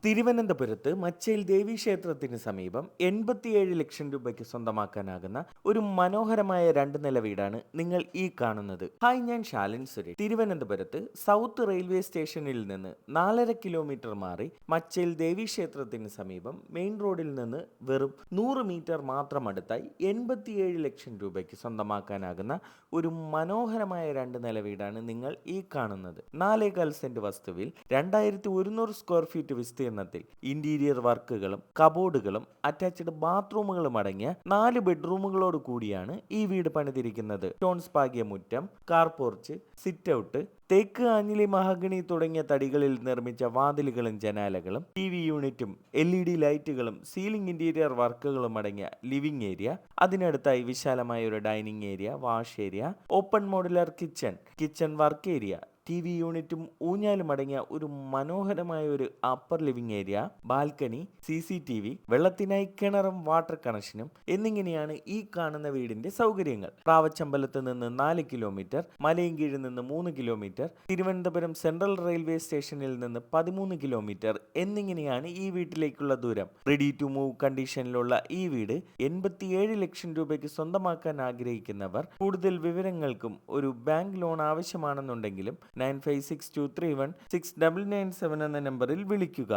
തിരുവനന്തപുരത്ത് മച്ചേൽ ദേവീക്ഷേത്രത്തിന് സമീപം 87 ലക്ഷം രൂപയ്ക്ക് സ്വന്തമാക്കാനാകുന്ന ഒരു മനോഹരമായ രണ്ട് നില വീടാണ് നിങ്ങൾ ഈ കാണുന്നത്. ഹായ്, ഞാൻ ശാലിൻ സുരേഷ്. തിരുവനന്തപുരത്ത് സൗത്ത് റെയിൽവേ സ്റ്റേഷനിൽ നിന്ന് 4.5 കിലോമീറ്റർ മാറി മച്ചേൽ ദേവീക്ഷേത്രത്തിന് സമീപം മെയിൻ റോഡിൽ നിന്ന് വെറും 100 മീറ്റർ മാത്രം അടുത്തായി 87 ലക്ഷം രൂപയ്ക്ക് സ്വന്തമാക്കാനാകുന്ന ഒരു മനോഹരമായ രണ്ട് നില വീടാണ് നിങ്ങൾ ഈ കാണുന്നത്. 4.25 സെന്റ് വസ്തുവിൽ 2100 സ്ക്വയർ ഫീറ്റ് വിസ്തീർണത്തിൽ ഇന്റീരിയർ വർക്കുകളും കബോർഡുകളും അറ്റാച്ച്ഡ് ബാത്റൂമുകളും അടങ്ങിയ 4 ബെഡ്റൂമുകളോട് കൂടിയാണ് ഈ വീട് പണിതിരിക്കുന്നത്. സ്റ്റോൺസ് പാകിയ മുറ്റം, കാർ പോർച്ച്, സിറ്റ് ഔട്ട്, തേക്ക്, ആഞ്ഞിലി, മഹഗണി തുടങ്ങിയ തടികളിൽ നിർമ്മിച്ച വാതിലുകളും ജനാലകളും, TV യൂണിറ്റും LED ലൈറ്റുകളും, സീലിംഗ് ഇന്റീരിയർ വർക്കുകളും അടങ്ങിയ ലിവിംഗ് ഏരിയ, അതിനടുത്തായി വിശാലമായ ഒരു dining area, wash area, open modular kitchen work area, TV യൂണിറ്റും ഊഞ്ഞാലും അടങ്ങിയ ഒരു മനോഹരമായ ഒരു upper living area, balcony, CCTV, വെള്ളത്തിനായി കിണറും വാട്ടർ കണക്ഷനും എന്നിങ്ങനെയാണ് ഈ കാണുന്ന വീടിന്റെ സൗകര്യങ്ങൾ. പ്രാവച്ചമ്പലത്ത് നിന്ന് 4 കിലോമീറ്റർ, മലയൻകീഴിൽ നിന്ന് 3 കിലോമീറ്റർ, തിരുവനന്തപുരം സെൻട്രൽ റെയിൽവേ സ്റ്റേഷനിൽ നിന്ന് 13 കിലോമീറ്റർ എന്നിങ്ങനെയാണ് ഈ വീട്ടിലേക്കുള്ള ദൂരം. റെഡി ടു മൂവ് കണ്ടീഷനിലുള്ള ഈ വീട് 87 ലക്ഷം രൂപയ്ക്ക് സ്വന്തമാക്കാൻ ആഗ്രഹിക്കുന്നവർ കൂടുതൽ വിവരങ്ങൾക്കും ഒരു ബാങ്ക് ലോൺ ആവശ്യമാണെന്നുണ്ടെങ്കിലും 9562316997 എന്ന നമ്പറിൽ വിളിക്കുക.